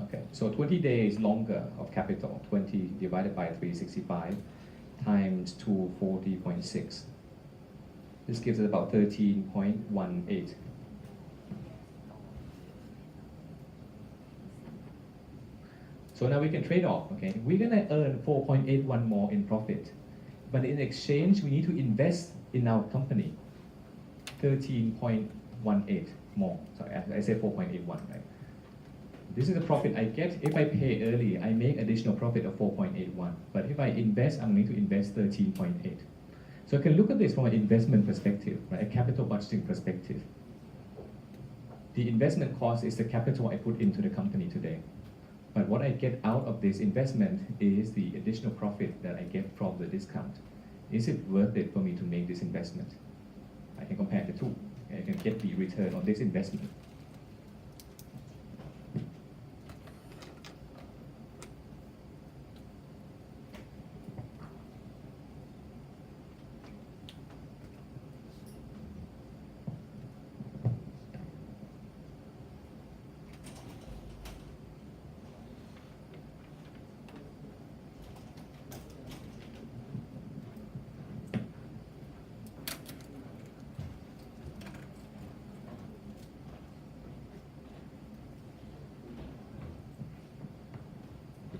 Okay, so 20 days longer of capital, 20 divided by 365 times 240.6. This gives us about 13.18. So now we can trade off, okay? We're gonna earn 4.81 more in profit, but in exchange, we need to invest in our company 13.18 more. Sorry, I said 4.81, right? This is the profit I get. If I pay early, I make additional profit of 4.81. But if I invest, I'm going to invest 13.8. So I can look at this from an investment perspective, right? A capital budgeting perspective. The investment cost is the capital I put into the company today. But what I get out of this investment is the additional profit that I get from the discount. Is it worth it for me to make this investment? I can compare the two. I can get the return on this investment.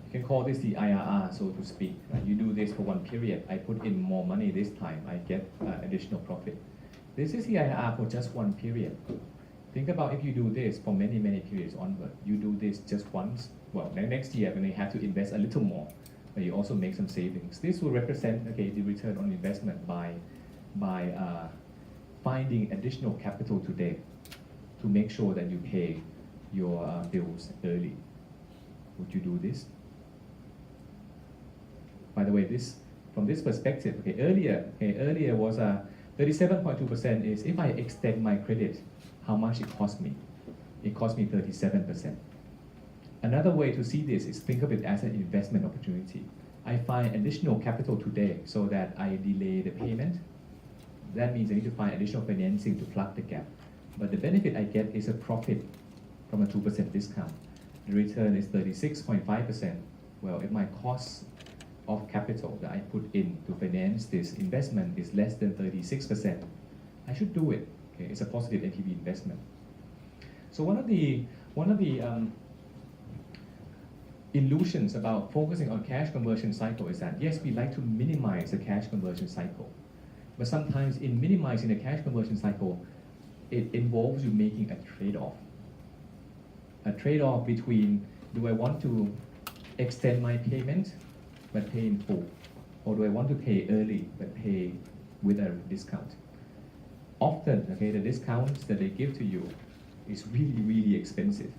You can call this the IRR, so to speak. Right? You do this for one period. I put in more money this time. I get additional profit. This is the IRR for just one period. Think about if you do this for many, many periods onward. You do this just once. Well, next year when you have to invest a little more, but you also make some savings. This will represent the return on investment by finding additional capital today to make sure that you pay your bills early. Would you do this? By the way, from this perspective, earlier was 37.2% is if I extend my credit, how much it cost me? It cost me 37%. Another way to see this is think of it as an investment opportunity. I find additional capital today so that I delay the payment. That means I need to find additional financing to plug the gap. But the benefit I get is a profit from a 2% discount. The return is 36.5%. Well, if my cost of capital that I put in to finance this investment is less than 36%, I should do it. Okay, it's a positive NPV investment. So one of the illusions about focusing on cash conversion cycle is that yes, we like to minimize the cash conversion cycle, but sometimes in minimizing the cash conversion cycle, it involves you making a trade-off. A trade-off between, do I want to extend my payment but pay in full, or do I want to pay early but pay with a discount? Often, the discounts that they give to you is really, really expensive.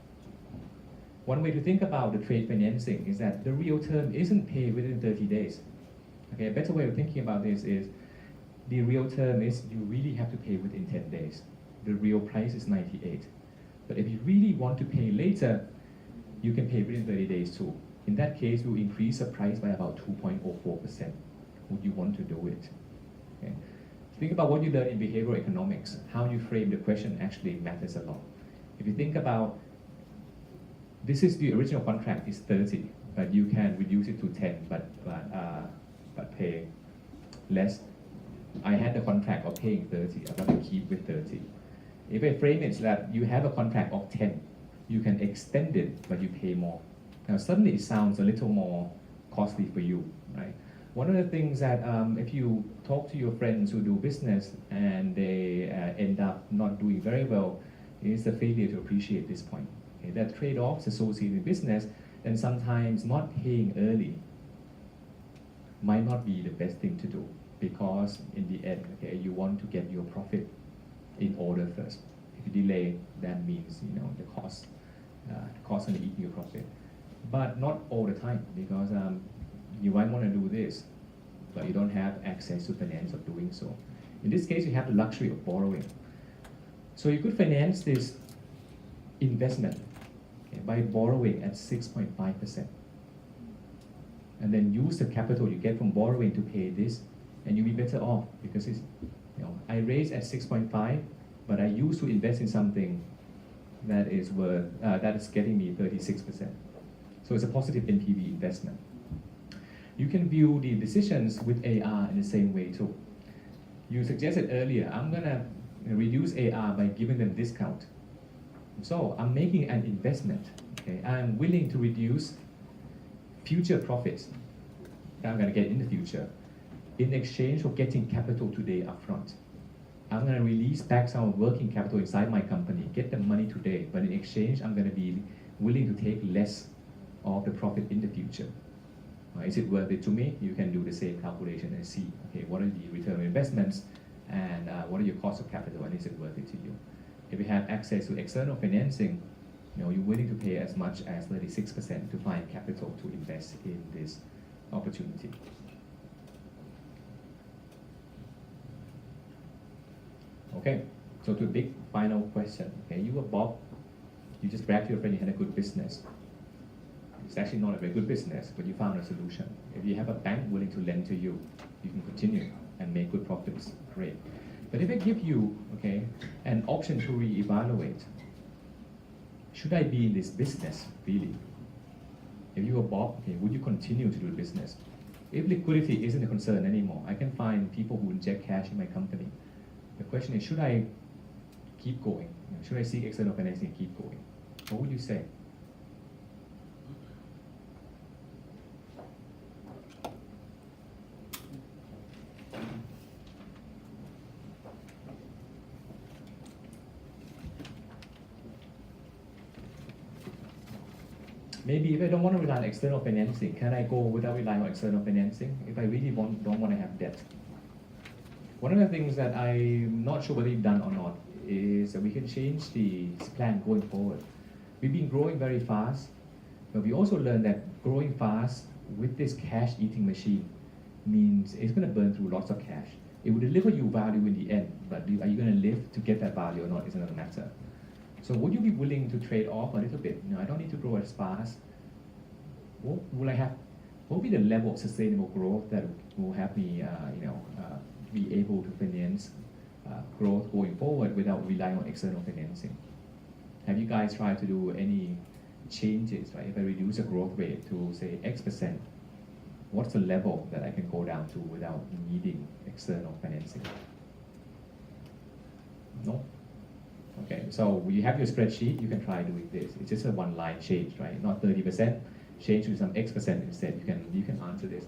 One way to think about the trade financing is that the real term isn't paid within 30 days. A better way of thinking about this is the real term is you really have to pay within 10 days. The real price is 98. But if you really want to pay later, you can pay within 30 days too. In that case, we'll increase the price by about 2.04%. Would you want to do it? Okay. Think about what you learn in behavioral economics. How you frame the question actually matters a lot. If you think about, this is the original contract is 30, but you can reduce it to 10, but pay less. I had the contract of paying 30, I'm going to keep with 30. If I frame it that you have a contract of 10, you can extend it, but you pay more. Now suddenly it sounds a little more costly for you, right? One of the things that if you talk to your friends who do business and they end up not doing very well is the failure to appreciate this point. Okay? That trade-offs associated with business, and sometimes not paying early might not be the best thing to do, because in the end, you want to get your profit in order first. If you delay, that means the cost going to eat your profit. But not all the time, because you might want to do this, but you don't have access to finance of doing so. In this case, you have the luxury of borrowing. So you could finance this investment by borrowing at 6.5%. And then use the capital you get from borrowing to pay this, and you'll be better off, because it's, I raised at 6.5, but I used to invest in something that is worth, that is getting me 36%. So it's a positive NPV investment. You can view the decisions with AR in the same way too. You suggested earlier, I'm gonna reduce AR by giving them discount. So I'm making an investment. I'm willing to reduce future profits that I'm gonna get in the future in exchange for getting capital today upfront. I'm gonna release back some working capital inside my company, get the money today, but in exchange, I'm gonna be willing to take less of the profit in the future? Is it worth it to me? You can do the same calculation and see, okay, what are the return on investments and what are your costs of capital, and is it worth it to you? If you have access to external financing, you're willing to pay as much as 36% to find capital to invest in this opportunity. Okay, so to the big final question. Okay, you were Bob. You just bragged to your friend you had a good business. It's actually not a very good business, but you found a solution. If you have a bank willing to lend to you, you can continue and make good profits. Great. But if I give you, okay, an option to reevaluate, should I be in this business really? If you were Bob, okay, would you continue to do the business? If liquidity isn't a concern anymore, I can find people who inject cash in my company. The question is, should I keep going? Should I seek external financing and keep going? What would you say? Maybe if I don't want to rely on external financing, can I go without relying on external financing if I really don't want to have debt? One of the things that I'm not sure whether you've done or not is that we can change the plan going forward. We've been growing very fast, but we also learned that growing fast with this cash eating machine means it's going to burn through lots of cash. It will deliver you value in the end, but are you going to live to get that value or not is another matter. So would you be willing to trade off a little bit? I don't need to grow as fast. What will I have? What will be the level of sustainable growth that will have me, be able to finance growth going forward without relying on external financing? Have you guys tried to do any changes, right? If I reduce the growth rate to say X%, what's the level that I can go down to without needing external financing? No? Okay, so you have your spreadsheet, you can try doing this. It's just a one-line change, right? Not 30%, change to some X% instead. You can answer this.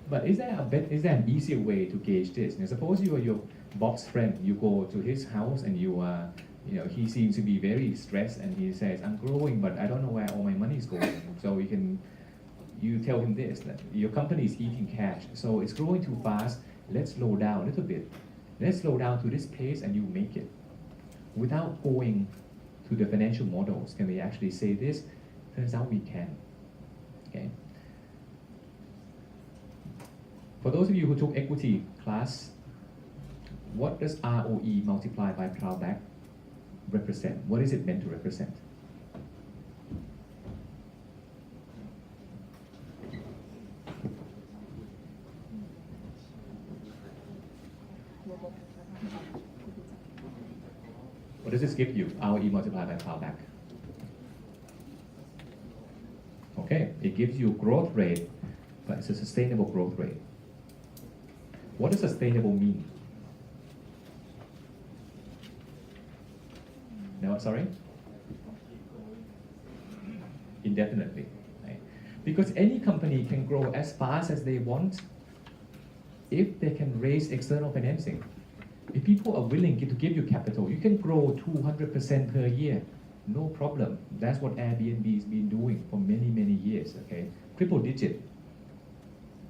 But is there an easier way to gauge this? Now, suppose you are your Bob's friend. You go to his house and he seems to be very stressed and he says, "I'm growing, but I don't know where all my money is going." So you tell him this, that your company is eating cash, so it's growing too fast. Let's slow down a little bit. Let's slow down to this pace, and you make it. Without going to the financial models, can we actually say this? Turns out we can. Okay. For those of you who took equity class, what does ROE multiplied by plowback represent? What is it meant to represent? What does this give you? ROE multiplied by plowback. Okay, it gives you growth rate, but it's a sustainable growth rate. What does sustainable mean? No, sorry? Indefinitely. Right? Because any company can grow as fast as they want if they can raise external financing. If people are willing to give you capital, you can grow 200% per year. No problem. That's what Airbnb has been doing for many, many years. Okay, triple digit.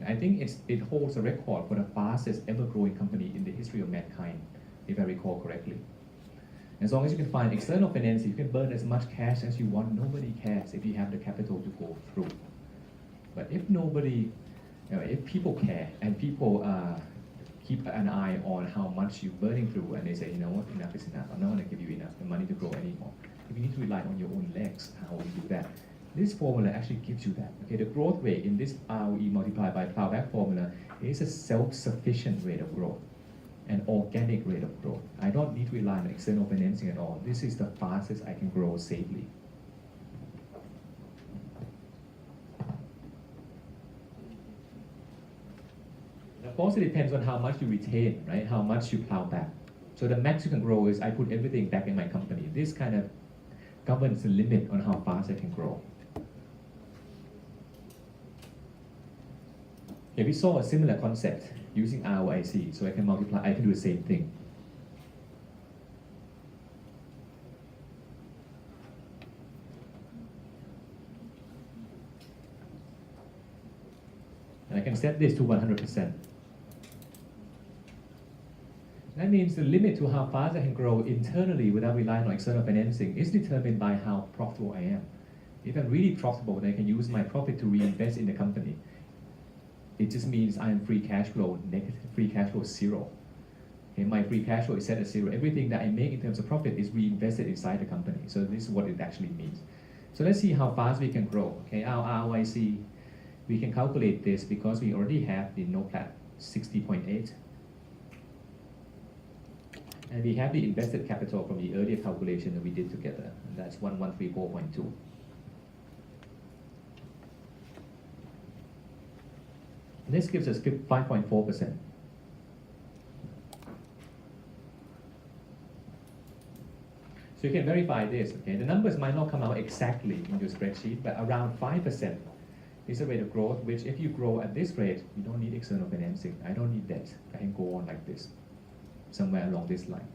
I think it holds a record for the fastest ever growing company in the history of mankind, if I recall correctly. As long as you can find external financing, you can burn as much cash as you want. Nobody cares if you have the capital to go through. But if people care and people keep an eye on how much you're burning through, and they say, you know what, enough is enough. I'm not going to give you enough money to grow anymore. If you need to rely on your own legs, how will you do that? This formula actually gives you that. Okay, the growth rate in this ROE multiplied by plowback formula is a self-sufficient rate of growth, an organic rate of growth. I don't need to rely on external financing at all. This is the fastest I can grow safely. Of course, it depends on how much you retain, right? How much you plow back. So the max you can grow is I put everything back in my company. This kind of governs the limit on how fast I can grow. Okay, we saw a similar concept using ROIC, so I can multiply, I can do the same thing. I can set this to 100%. That means the limit to how fast I can grow internally without relying on external financing is determined by how profitable I am. If I'm really profitable, then I can use my profit to reinvest in the company. It just means I am free cash flow, negative free cash flow 0. Okay, my free cash flow is set at 0. Everything that I make in terms of profit is reinvested inside the company. So this is what it actually means. So let's see how fast we can grow. Okay, our ROIC, we can calculate this because we already have the NOPAT 60.8. And we have the invested capital from the earlier calculation that we did together, and that's 1134.2. This gives us 5.4%. So you can verify this, okay? The numbers might not come out exactly in your spreadsheet, but around 5% is a rate of growth, which if you grow at this rate, you don't need external financing. I don't need debt. I can go on like this, somewhere along this line.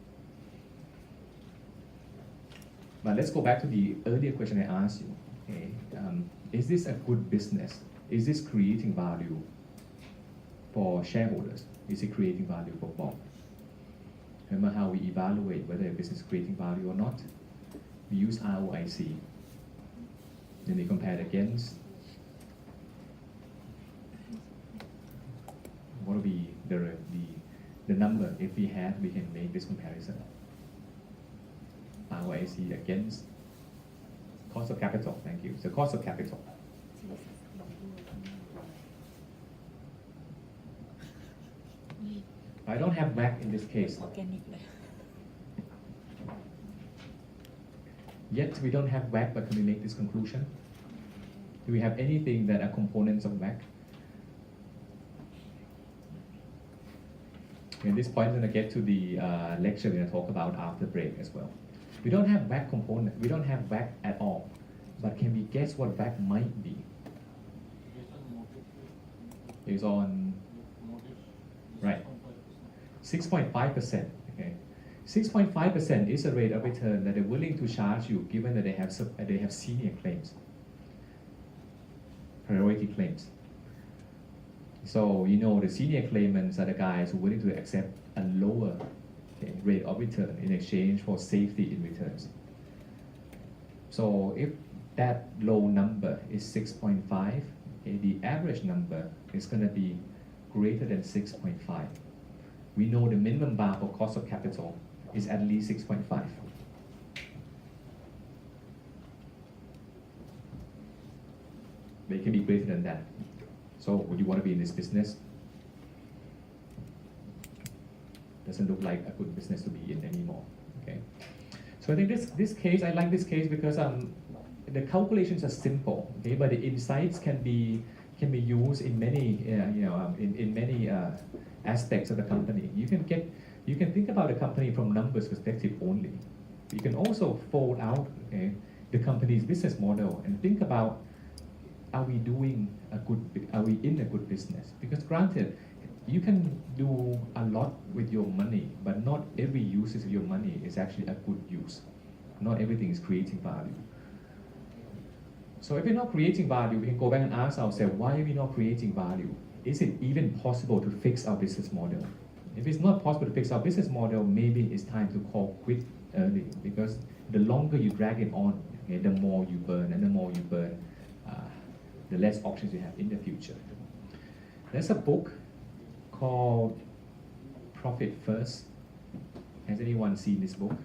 But let's go back to the earlier question I asked you. Okay? Is this a good business? Is this creating value for shareholders? Is it creating value for Bob? Remember how we evaluate whether a business is creating value or not? We use ROIC. Then we compare it against what will be the number. If we had, we can make this comparison. ROIC against cost of capital. Thank you. So cost of capital. I don't have WACC in this case. Yet we don't have WACC, but can we make this conclusion? Do we have anything that are components of WACC? At this point, I'm going to get to the lecture we're going to talk about after break as well. We don't have WACC component. We don't have WACC at all. But can we guess what WACC might be? Based on right. 6.5%. Okay, 6.5% is a rate of return that they're willing to charge you, given that they have senior claims, priority claims. So you know the senior claimants are the guys who are willing to accept a lower rate of return in exchange for safety in returns. So if that low number is 6.5, the average number is going to be greater than 6.5. We know the minimum bar for cost of capital is at least 6.5. They can be greater than that. So would you want to be in this business? Doesn't look like a good business to be in anymore. Okay. So I think this case, I like this case because the calculations are simple, okay, but the insights can be used in many in many aspects of the company. You can think about the company from numbers perspective only. You can also fold out the company's business model and think about, are we in a good business? Because granted, you can do a lot with your money, but not every use of your money is actually a good use. Not everything is creating value. So if we're not creating value, we can go back and ask ourselves, why are we not creating value? Is it even possible to fix our business model? If it's not possible to fix our business model, maybe it's time to call quit early, because the longer you drag it on, the more you burn, and the more you burn, the less options you have in the future. There's a book called Profit First. Has anyone seen this book?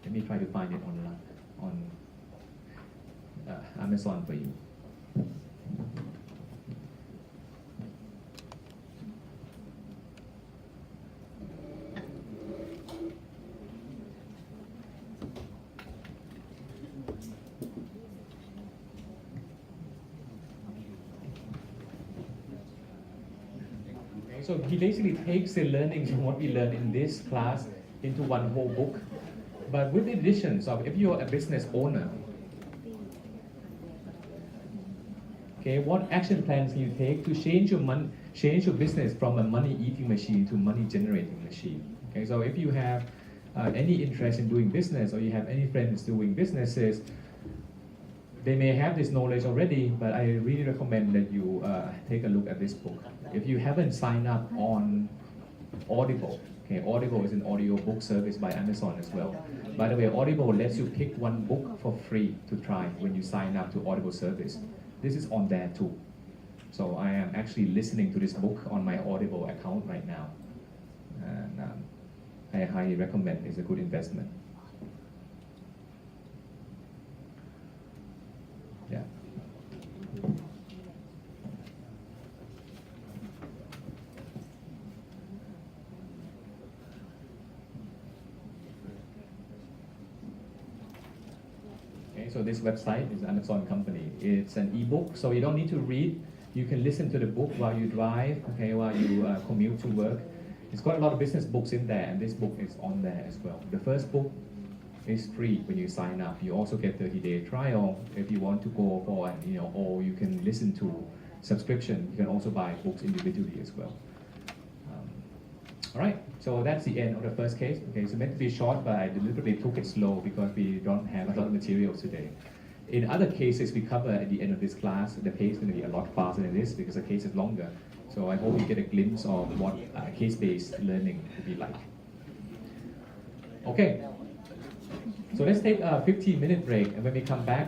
Let me try to find it online on Amazon for you. So he basically takes the learnings from what we learned in this class into one whole book, but with the additions of, if you're a business owner, okay, what action plans can you take to change your business from a money-eating machine to money-generating machine? Okay, so if you have any interest in doing business, or you have any friends doing businesses, they may have this knowledge already, but I really recommend that you take a look at this book. If you haven't signed up on Audible, okay, Audible is an audio book service by Amazon as well. By the way, Audible lets you pick one book for free to try when you sign up to Audible service. This is on there too. So I am actually listening to this book on my Audible account right now. And I highly recommend, it's a good investment. Yeah. Okay, so this website is Amazon company. It's an ebook, so you don't need to read. You can listen to the book while you drive, okay, while you commute to work. It's got a lot of business books in there, and this book is on there as well. The first book is free when you sign up. You also get 30-day trial if you want to go for, or you can listen to subscription. You can also buy books individually as well. All right, so that's the end of the first case. Okay, it's meant to be short, but I deliberately took it slow because we don't have a lot of material today. In other cases we cover at the end of this class, the pace is going to be a lot faster than this because the case is longer. So I hope you get a glimpse of what case-based learning will be like. Okay, so let's take a 15-minute break, and when we come back,